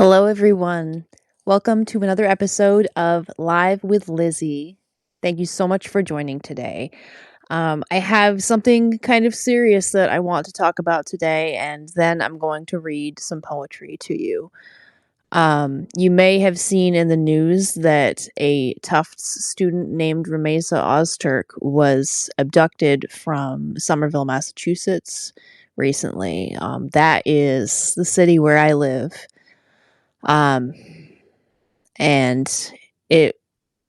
Hello, everyone. Welcome to another episode of Live with Lizzy. Thank you so much for joining today. I have something kind of serious that I want to talk about today, and then I'm going to read some poetry to you. You may have seen in the news that a Tufts student named Ramesa Ozturk was abducted from Somerville, Massachusetts recently. That is the city where I live. Um, and it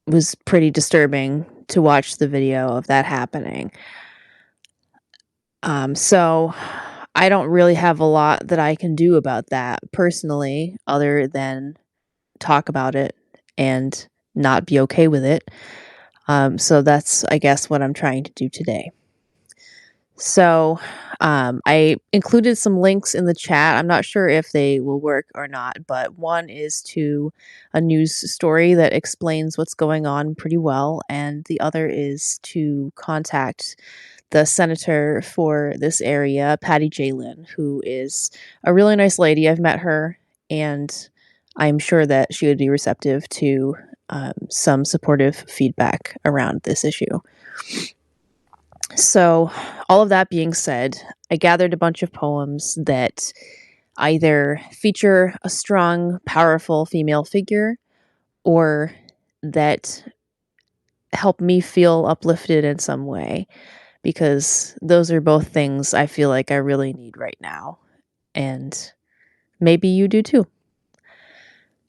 was pretty disturbing to watch the video of that happening. So I don't really have a lot that I can do about that personally, other than talk about it and not be okay with it. So that's, I guess, what I'm trying to do today. So I included some links in the chat. I'm not sure if they will work or not, but one is to a news story that explains what's going on pretty well, and the other is to contact the senator for this area, Patty Jalen, who is a really nice lady. I've met her, and I'm sure that she would be receptive to some supportive feedback around this issue. So, all of that being said, I gathered a bunch of poems that either feature a strong, powerful female figure or that help me feel uplifted in some way, because those are both things I feel like I really need right now. And maybe you do too.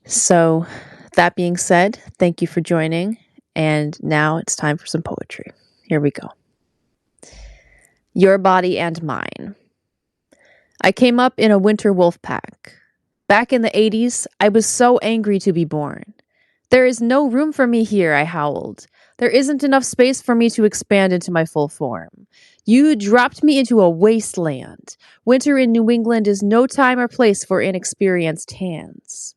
So, that being said, thank you for joining. And now it's time for some poetry. Here we go. Your body and mine. I came up in a winter wolf pack. Back in the 80s, I was so angry to be born. There is no room for me here, I howled. There isn't enough space for me to expand into my full form. You dropped me into a wasteland. Winter in New England is no time or place for inexperienced hands.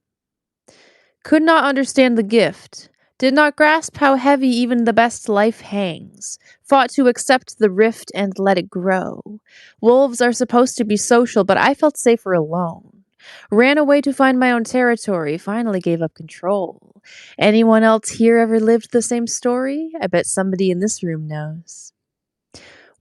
Could not understand the gift. Did not grasp how heavy even the best life hangs. Fought to accept the rift and let it grow. Wolves are supposed to be social, but I felt safer alone. Ran away to find my own territory, finally gave up control. Anyone else here ever lived the same story? I bet somebody in this room knows.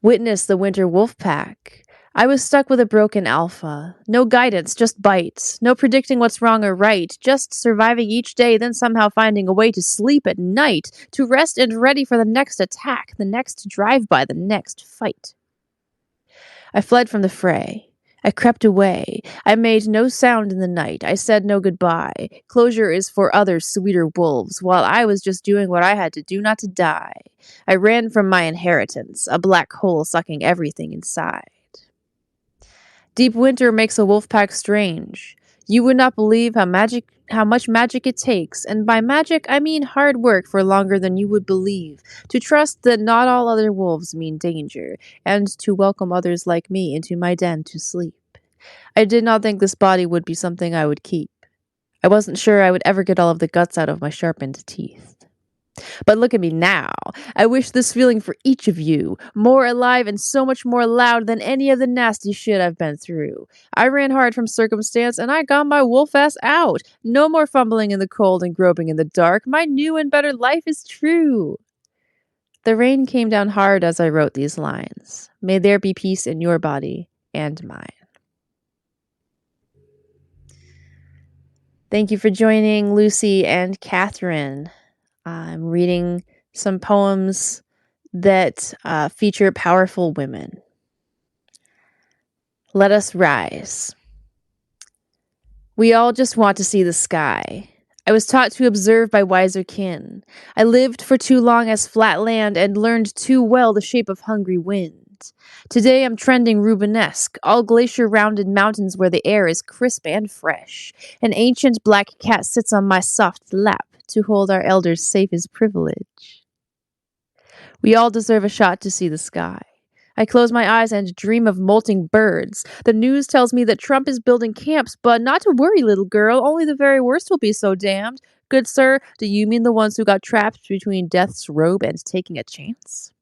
Witness the winter wolf pack. I was stuck with a broken alpha. No guidance, just bites. No predicting what's wrong or right. Just surviving each day, then somehow finding a way to sleep at night. To rest and ready for the next attack, the next drive-by, the next fight. I fled from the fray. I crept away. I made no sound in the night. I said no goodbye. Closure is for other sweeter wolves, while I was just doing what I had to do not to die. I ran from my inheritance, a black hole sucking everything inside. Deep winter makes a wolf pack strange. You would not believe how much magic it takes, and by magic I mean hard work for longer than you would believe, to trust that not all other wolves mean danger, and to welcome others like me into my den to sleep. I did not think this body would be something I would keep. I wasn't sure I would ever get all of the guts out of my sharpened teeth. But look at me now. I wish this feeling for each of you, more alive and so much more loud than any of the nasty shit I've been through. I ran hard from circumstance and I got my wolf ass out. No more fumbling in the cold and groping in the dark. My new and better life is true. The rain came down hard as I wrote these lines. May there be peace in your body and mine. Thank you for joining Lucy and Catherine. I'm reading some poems that feature powerful women. Let us rise. We all just want to see the sky. I was taught to observe by wiser kin. I lived for too long as flat land and learned too well the shape of hungry wind. Today I'm trending Rubenesque, all glacier-rounded mountains where the air is crisp and fresh. An ancient black cat sits on my soft lap to hold our elders safe is privilege. We all deserve a shot to see the sky. I close my eyes and dream of molting birds. The news tells me that Trump is building camps, but not to worry, little girl. Only the very worst will be so damned. Good sir, do you mean the ones who got trapped between death's robe and taking a chance?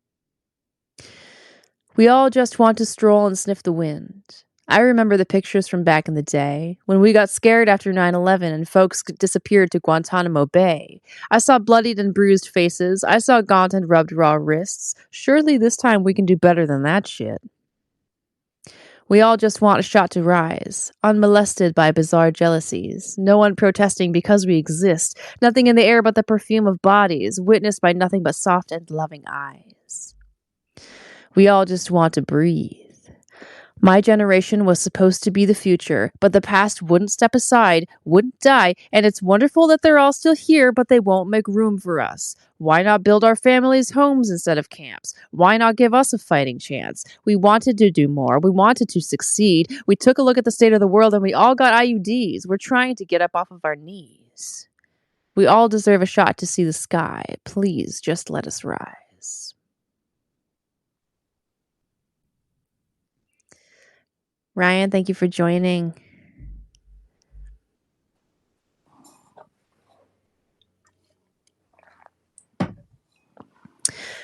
We all just want to stroll and sniff the wind. I remember the pictures from back in the day, when we got scared after 9/11 and folks disappeared to Guantanamo Bay. I saw bloodied and bruised faces. I saw gaunt and rubbed raw wrists. Surely this time we can do better than that shit. We all just want a shot to rise, unmolested by bizarre jealousies. No one protesting because we exist. Nothing in the air but the perfume of bodies, witnessed by nothing but soft and loving eyes. We all just want to breathe. My generation was supposed to be the future, but the past wouldn't step aside, wouldn't die, and it's wonderful that they're all still here, but they won't make room for us. Why not build our families homes instead of camps? Why not give us a fighting chance? We wanted to do more. We wanted to succeed. We took a look at the state of the world and we all got IUDs. We're trying to get up off of our knees. We all deserve a shot to see the sky. Please just let us rise. Ryan, thank you for joining.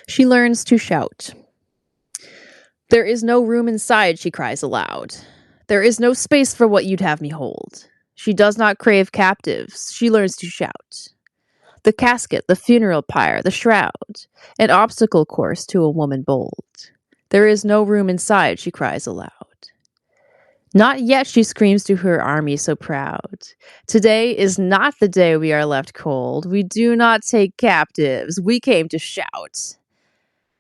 She learns to shout. There is no room inside, she cries aloud. There is no space for what you'd have me hold. She does not crave captives. She learns to shout. The casket, the funeral pyre, the shroud, an obstacle course to a woman bold. There is no room inside, she cries aloud. Not yet, she screams to her army so proud. Today is not the day we are left cold. We do not take captives. We came to shout.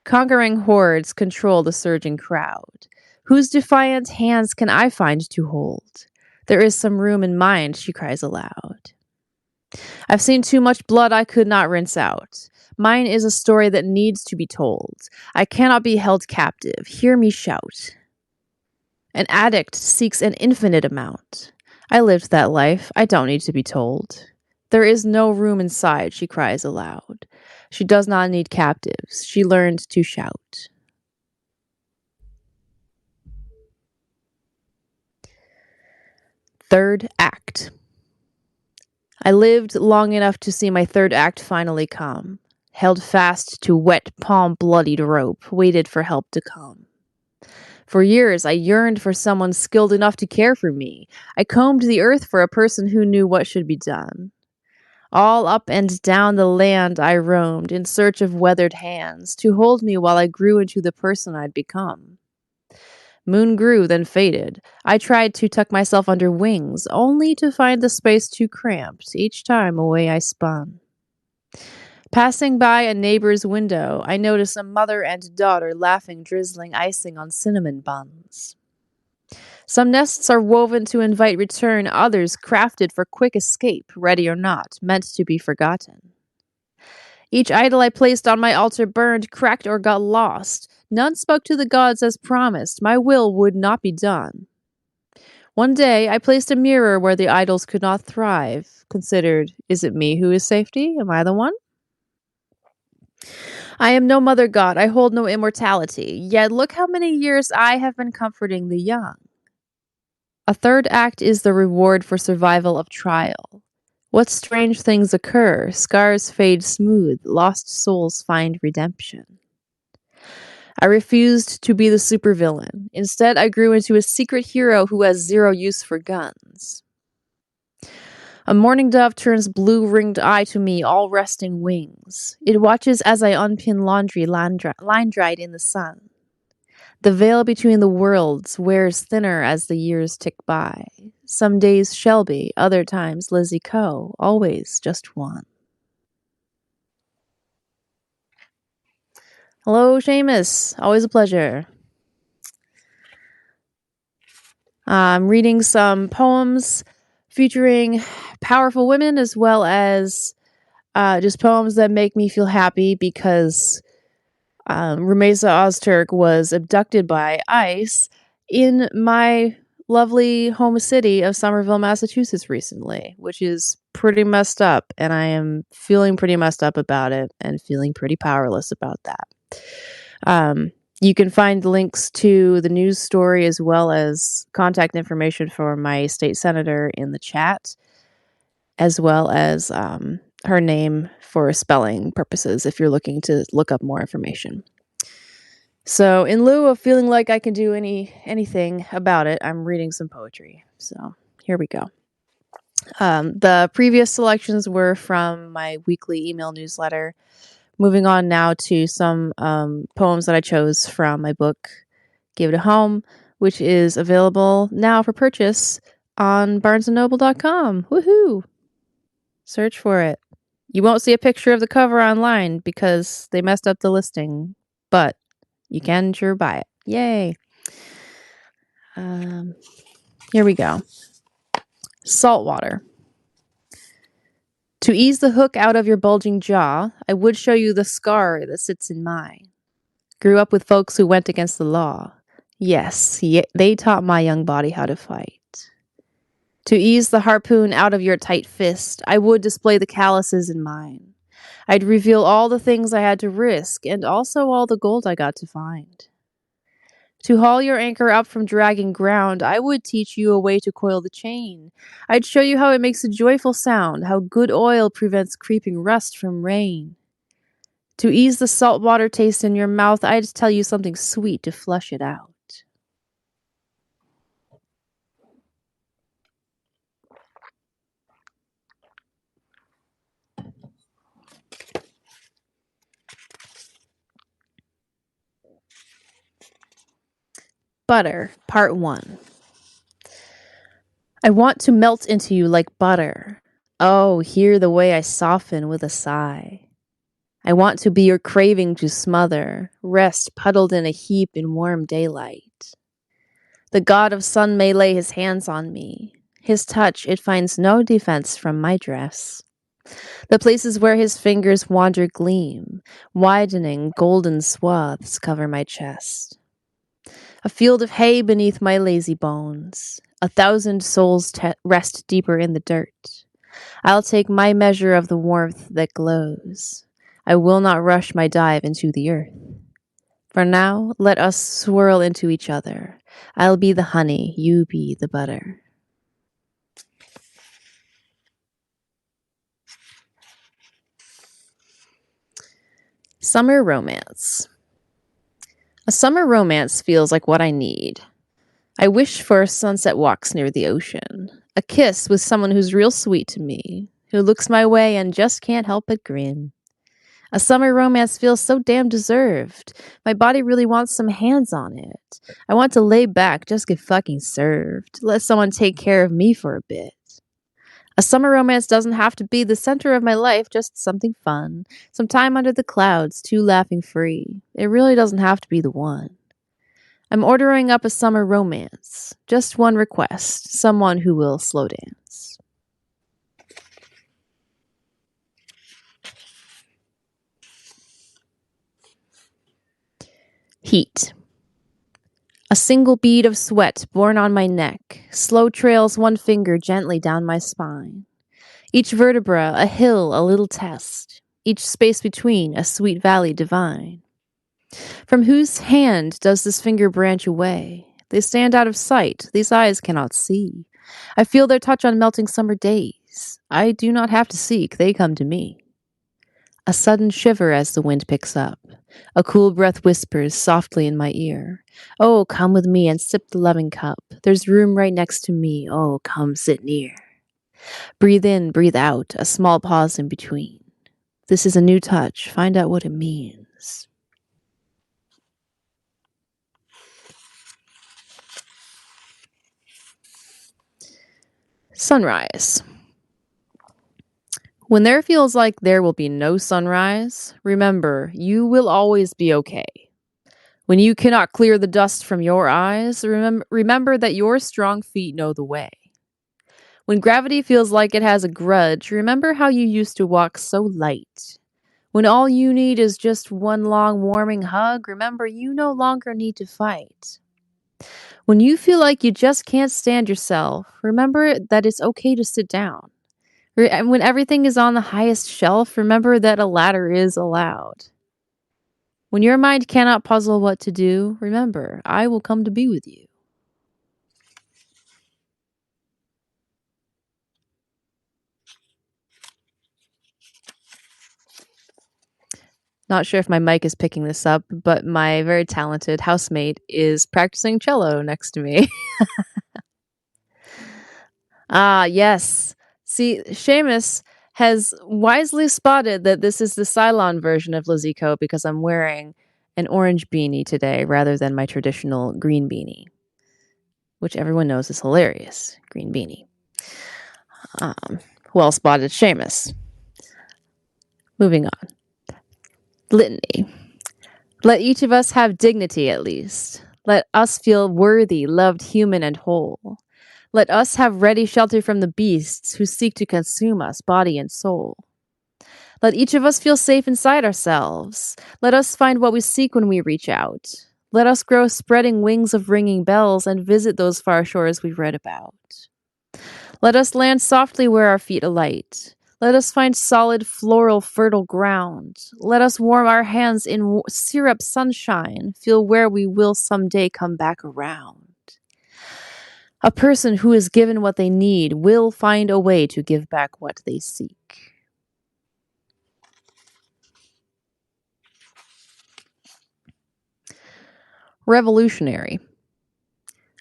Conquering hordes control the surging crowd. Whose defiant hands can I find to hold? There is some room in mine, she cries aloud. I've seen too much blood I could not rinse out. Mine is a story that needs to be told. I cannot be held captive. Hear me shout. An addict seeks an infinite amount. I lived that life. I don't need to be told. There is no room inside, she cries aloud. She does not need captives. She learned to shout. Third act. I lived long enough to see my third act finally come. Held fast to wet, palm-bloodied rope, waited for help to come. For years, I yearned for someone skilled enough to care for me. I combed the earth for a person who knew what should be done. All up and down the land I roamed in search of weathered hands to hold me while I grew into the person I'd become. Moon grew, then faded. I tried to tuck myself under wings, only to find the space too cramped each time away I spun. Passing by a neighbor's window, I noticed a mother and daughter laughing, drizzling icing on cinnamon buns. Some nests are woven to invite return, others crafted for quick escape, ready or not, meant to be forgotten. Each idol I placed on my altar burned, cracked, or got lost. None spoke to the gods as promised. My will would not be done. One day, I placed a mirror where the idols could not thrive. Considered, is it me who is safety? Am I the one? I am no mother god. I hold no immortality. Yet look how many years I have been comforting the young. A third act is the reward for survival of trial. What strange things occur, scars fade smooth, lost souls find redemption. I refused to be the supervillain. Instead, I grew into a secret hero who has zero use for guns. A mourning dove turns blue-ringed eye to me, all resting wings. It watches as I unpin laundry line-dried in the sun. The veil between the worlds wears thinner as the years tick by. Some days Shelby, other times Lizzy Co., always just one. Hello, Seamus. Always a pleasure. I'm reading some poems featuring powerful women as well as just poems that make me feel happy because Rumeza Ozturk was abducted by ICE in my lovely home city of Somerville, Massachusetts recently, which is pretty messed up, and I am feeling pretty messed up about it and feeling pretty powerless about that. You can find links to the news story as well as contact information for my state senator in the chat, as well as her name for spelling purposes if you're looking to look up more information. So, in lieu of feeling like I can do anything about it, I'm reading some poetry. So, here we go. The previous selections were from my weekly email newsletter. Moving on now to some poems that I chose from my book, Give It a Home, which is available now for purchase on barnesandnoble.com. Woohoo! Search for it. You won't see a picture of the cover online because they messed up the listing, but you can sure buy it. Yay! Here we go. Saltwater. To ease the hook out of your bulging jaw, I would show you the scar that sits in mine. Grew up with folks who went against the law. Yes, they taught my young body how to fight. To ease the harpoon out of your tight fist, I would display the calluses in mine. I'd reveal all the things I had to risk and also all the gold I got to find. To haul your anchor up from dragging ground, I would teach you a way to coil the chain. I'd show you how it makes a joyful sound, how good oil prevents creeping rust from rain. To ease the saltwater taste in your mouth, I'd tell you something sweet to flush it out. Butter, Part 1. I want to melt into you like butter. Oh, hear the way I soften with a sigh. I want to be your craving to smother, rest puddled in a heap in warm daylight. The god of sun may lay his hands on me. His touch, it finds no defense from my dress. The places where his fingers wander gleam, widening golden swaths cover my chest. A field of hay beneath my lazy bones. 1,000 souls rest deeper in the dirt. I'll take my measure of the warmth that glows. I will not rush my dive into the earth. For now, let us swirl into each other. I'll be the honey, you be the butter. Summer romance. A summer romance feels like what I need. I wish for sunset walks near the ocean, a kiss with someone who's real sweet to me, who looks my way and just can't help but grin. A summer romance feels so damn deserved. My body really wants some hands on it. I want to lay back, just get fucking served. Let someone take care of me for a bit. A summer romance doesn't have to be the center of my life, just something fun. Some time under the clouds, two laughing free. It really doesn't have to be the one. I'm ordering up a summer romance. Just one request, someone who will slow dance. Heat. A single bead of sweat born on my neck, slow trails one finger gently down my spine. Each vertebra a hill, a little test. Each space between a sweet valley divine. From whose hand does this finger branch away? They stand out of sight, these eyes cannot see. I feel their touch on melting summer days. I do not have to seek, they come to me. A sudden shiver as the wind picks up. A cool breath whispers softly in my ear. Oh, come with me and sip the loving cup. There's room right next to me. Oh, come sit near. Breathe in, breathe out, a small pause in between. This is a new touch. Find out what it means. Sunrise. When there feels like there will be no sunrise, remember, you will always be okay. When you cannot clear the dust from your eyes, remember that your strong feet know the way. When gravity feels like it has a grudge, remember how you used to walk so light. When all you need is just one long, warming hug, remember you no longer need to fight. When you feel like you just can't stand yourself, remember that it's okay to sit down. And when everything is on the highest shelf, remember that a ladder is allowed. When your mind cannot puzzle what to do, remember, I will come to be with you. Not sure if my mic is picking this up, but my very talented housemate is practicing cello next to me. Ah, yes. See, Seamus has wisely spotted that this is the Cylon version of Lizzy coat because I'm wearing an orange beanie today rather than my traditional green beanie, which everyone knows is hilarious. Green beanie. Well spotted, Seamus. Moving on. Litany. Let each of us have dignity at least. Let us feel worthy, loved, human, and whole. Let us have ready shelter from the beasts who seek to consume us, body and soul. Let each of us feel safe inside ourselves. Let us find what we seek when we reach out. Let us grow spreading wings of ringing bells and visit those far shores we've read about. Let us land softly where our feet alight. Let us find solid, floral, fertile ground. Let us warm our hands in syrup sunshine, feel where we will someday come back around. A person who is given what they need will find a way to give back what they seek. Revolutionary.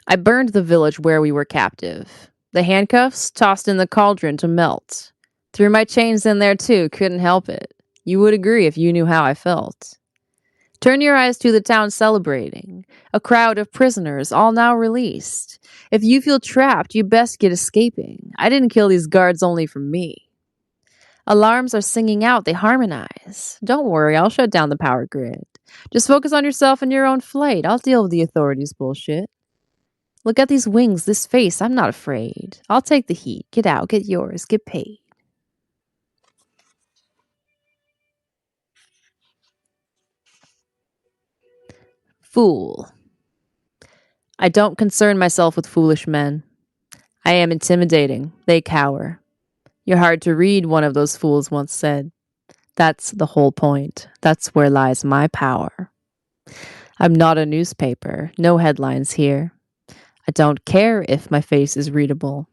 I burned the village where we were captive. The handcuffs tossed in the cauldron to melt. Threw my chains in there too, couldn't help it. You would agree if you knew how I felt. Turn your eyes to the town celebrating. A crowd of prisoners, all now released. If you feel trapped, you best get escaping. I didn't kill these guards only for me. Alarms are singing out, they harmonize. Don't worry, I'll shut down the power grid. Just focus on yourself and your own flight. I'll deal with the authorities' bullshit. Look at these wings, this face, I'm not afraid. I'll take the heat. Get out, get yours, get paid. Fool. I don't concern myself with foolish men. I am intimidating. They cower. You're hard to read, one of those fools once said. That's the whole point. That's where lies my power. I'm not a newspaper. No headlines here. I don't care if my face is readable.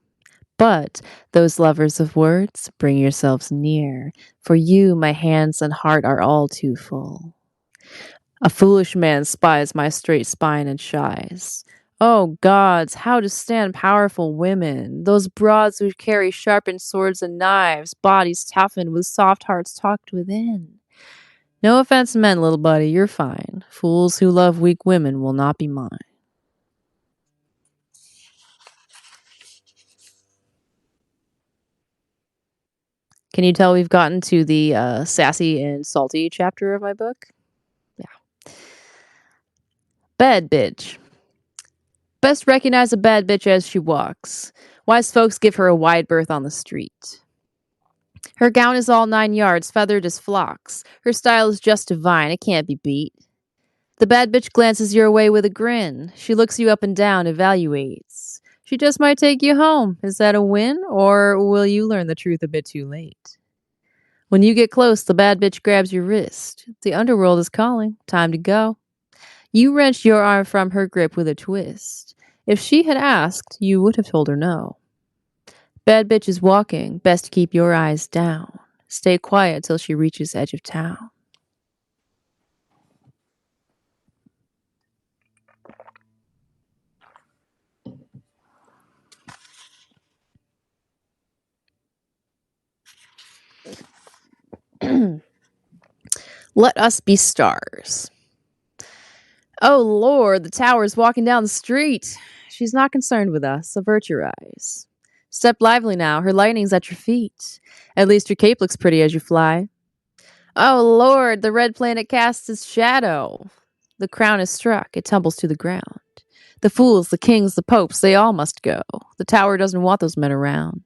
But those lovers of words, bring yourselves near. For you, my hands and heart are all too full. A foolish man spies my straight spine and shies. Oh gods, how to stand powerful women, those broads who carry sharpened swords and knives, bodies toughened with soft hearts tucked within. No offense meant, little buddy, you're fine. Fools who love weak women will not be mine. Can you tell we've gotten to the sassy and salty chapter of my book? Yeah. Bad bitch. Best recognize a bad bitch as she walks. Wise folks give her a wide berth on the street. Her gown is all 9 yards, feathered as phlox. Her style is just divine, it can't be beat. The bad bitch glances your way with a grin. She looks you up and down, evaluates. She just might take you home. Is that a win, or will you learn the truth a bit too late? When you get close, the bad bitch grabs your wrist. The underworld is calling. Time to go. You wrenched your arm from her grip with a twist. If she had asked, you would have told her no. Bad bitch is walking. Best keep your eyes down. Stay quiet till she reaches edge of town. Let us be stars. Oh Lord, the tower's walking down the street. She's not concerned with us. Avert your eyes. Step lively now. Her lightning's at your feet. At least your cape looks pretty as you fly. Oh Lord, the red planet casts its shadow. The crown is struck. It tumbles to the ground. The fools, the kings, the popes, they all must go. The tower doesn't want those men around.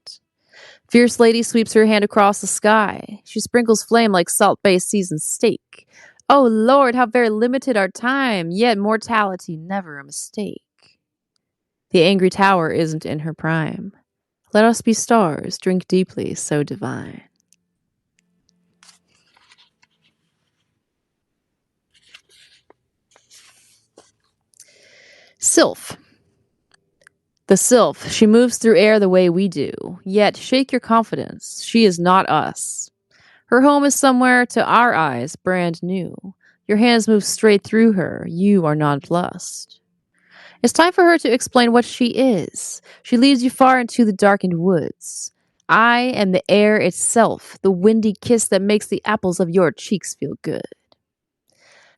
Fierce lady sweeps her hand across the sky. She sprinkles flame like salt-based seasoned steak. Oh Lord, how very limited our time, yet mortality never a mistake. The angry tower isn't in her prime. Let us be stars, drink deeply, so divine. Sylph. The sylph, she moves through air the way we do. Yet shake your confidence, she is not us. Her home is somewhere to our eyes brand new. Your hands move straight through her. You are nonplussed. It's time for her to explain what she is. She leads you far into the darkened woods. I am the air itself, the windy kiss that makes the apples of your cheeks feel good.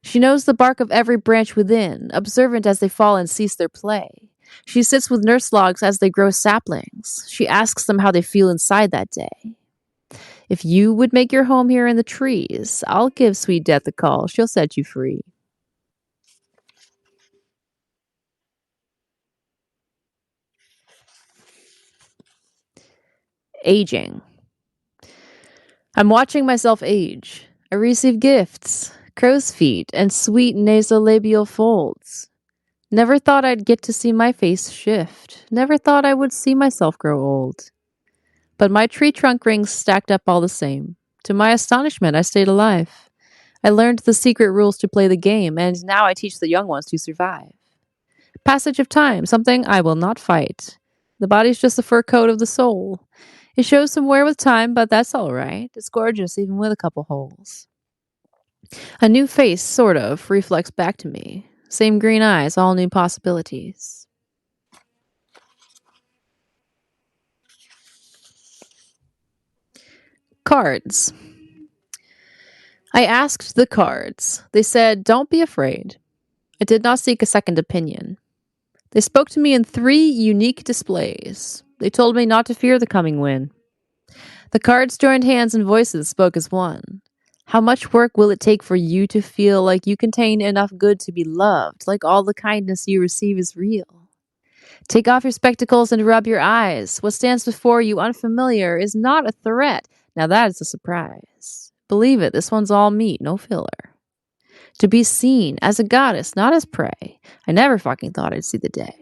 She knows the bark of every branch within, observant as they fall and cease their play. She sits with nurse logs as they grow saplings. She asks them how they feel inside that day. If you would make your home here in the trees, I'll give Sweet Death a call. She'll set you free. Aging. I'm watching myself age. I receive gifts, crow's feet, and sweet nasolabial folds. Never thought I'd get to see my face shift. Never thought I would see myself grow old. But my tree trunk rings stacked up all the same. To my astonishment, I stayed alive. I learned the secret rules to play the game, and now I teach the young ones to survive. Passage of time, something I will not fight. The body's just the fur coat of the soul. It shows some wear with time, but that's all right. It's gorgeous, even with a couple holes. A new face, sort of, reflects back to me. Same green eyes, all new possibilities. Cards. I asked the cards. They said, "Don't be afraid." I did not seek a second opinion. They spoke to me in 3 unique displays. They told me not to fear the coming win. The cards joined hands and voices spoke as one. How much work will it take for you to feel like you contain enough good to be loved, like all the kindness you receive is real? Take off your spectacles and rub your eyes. What stands before you unfamiliar is not a threat. Now that is a surprise. Believe it, this one's all meat, no filler. To be seen as a goddess, not as prey. I never fucking thought I'd see the day.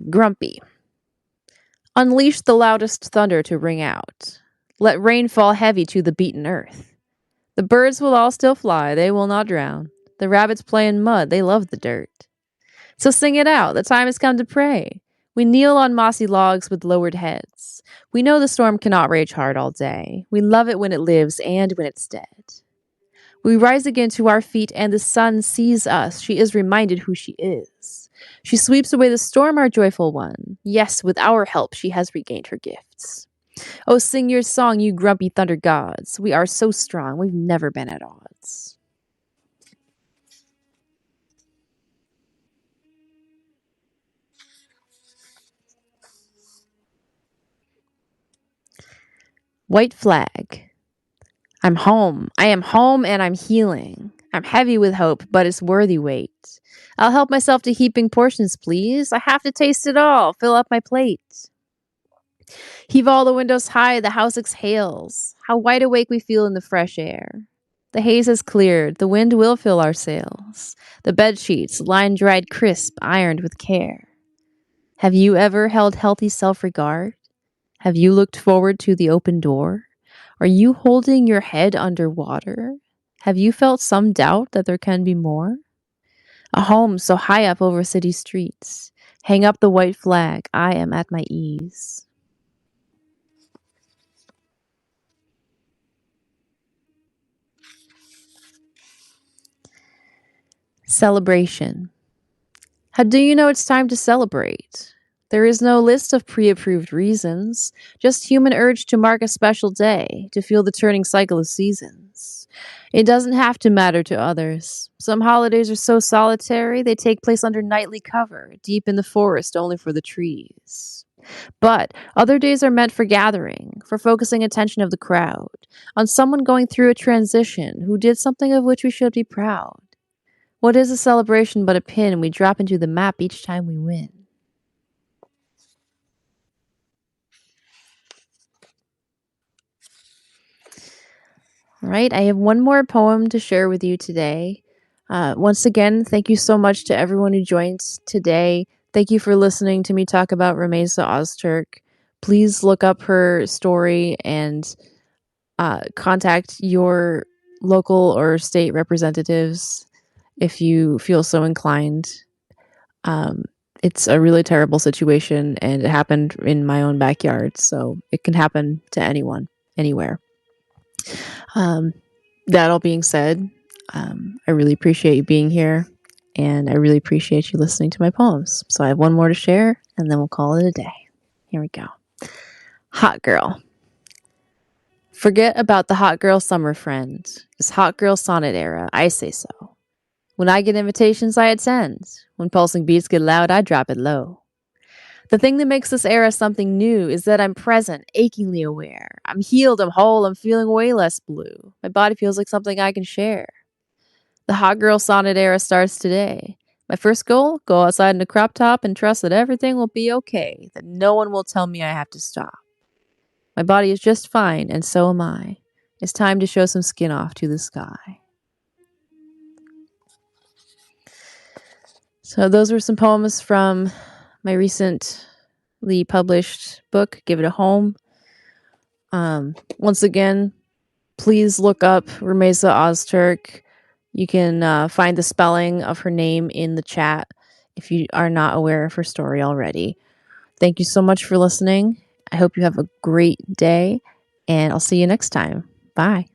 Grumpy. Unleash the loudest thunder to ring out. Let rain fall heavy to the beaten earth. The birds will all still fly, they will not drown. The rabbits play in mud, they love the dirt. So sing it out, the time has come to pray. We kneel on mossy logs with lowered heads. We know the storm cannot rage hard all day. We love it when it lives and when it's dead. We rise again to our feet and the sun sees us. She is reminded who she is. She sweeps away the storm, our joyful one. Yes, with our help, she has regained her gifts. Oh, sing your song, you grumpy thunder gods. We are so strong, we've never been at odds. White flag. I'm home. I am home and I'm healing. I'm heavy with hope, but it's worthy weight. I'll help myself to heaping portions, please. I have to taste it all. Fill up my plate. Heave all the windows high, the house exhales. How wide awake we feel in the fresh air. The haze has cleared, the wind will fill our sails. The bed sheets, line dried crisp, ironed with care. Have you ever held healthy self-regard? Have you looked forward to the open door? Are you holding your head underwater? Have you felt some doubt that there can be more? A home so high up over city streets. Hang up the white flag, I am at my ease. Celebration. How do you know it's time to celebrate? There is no list of pre-approved reasons, just human urge to mark a special day, to feel the turning cycle of seasons. It doesn't have to matter to others. Some holidays are so solitary, they take place under nightly cover, deep in the forest only for the trees. But other days are meant for gathering, for focusing attention of the crowd, on someone going through a transition who did something of which we should be proud. What is a celebration but a pin we drop into the map each time we win? All right, I have one more poem to share with you today. Once again, thank you so much to everyone who joined today. Thank you for listening to me talk about Ramesa Ozturk. Please look up her story and contact your local or state representatives if you feel so inclined. It's a really terrible situation, and it happened in my own backyard, so it can happen to anyone, anywhere. That all being said, I really appreciate you being here, and I really appreciate you listening to my poems. So I have one more to share, and then we'll call it a day. Here we go. Hot girl. Forget about the hot girl summer friend. It's hot girl sonnet era, I say so. When I get invitations, I attend. When pulsing beats get loud, I drop it low. The thing that makes this era something new is that I'm present, achingly aware. I'm healed, I'm whole, I'm feeling way less blue. My body feels like something I can share. The hot girl sonnet era starts today. My first goal, go outside in a crop top and trust that everything will be okay, that no one will tell me I have to stop. My body is just fine, and so am I. It's time to show some skin off to the sky. So those were some poems from my recently published book, Give It a Home. Once again, please look up Rumeza Ozturk. You can find the spelling of her name in the chat if you are not aware of her story already. Thank you so much for listening. I hope you have a great day, and I'll see you next time. Bye.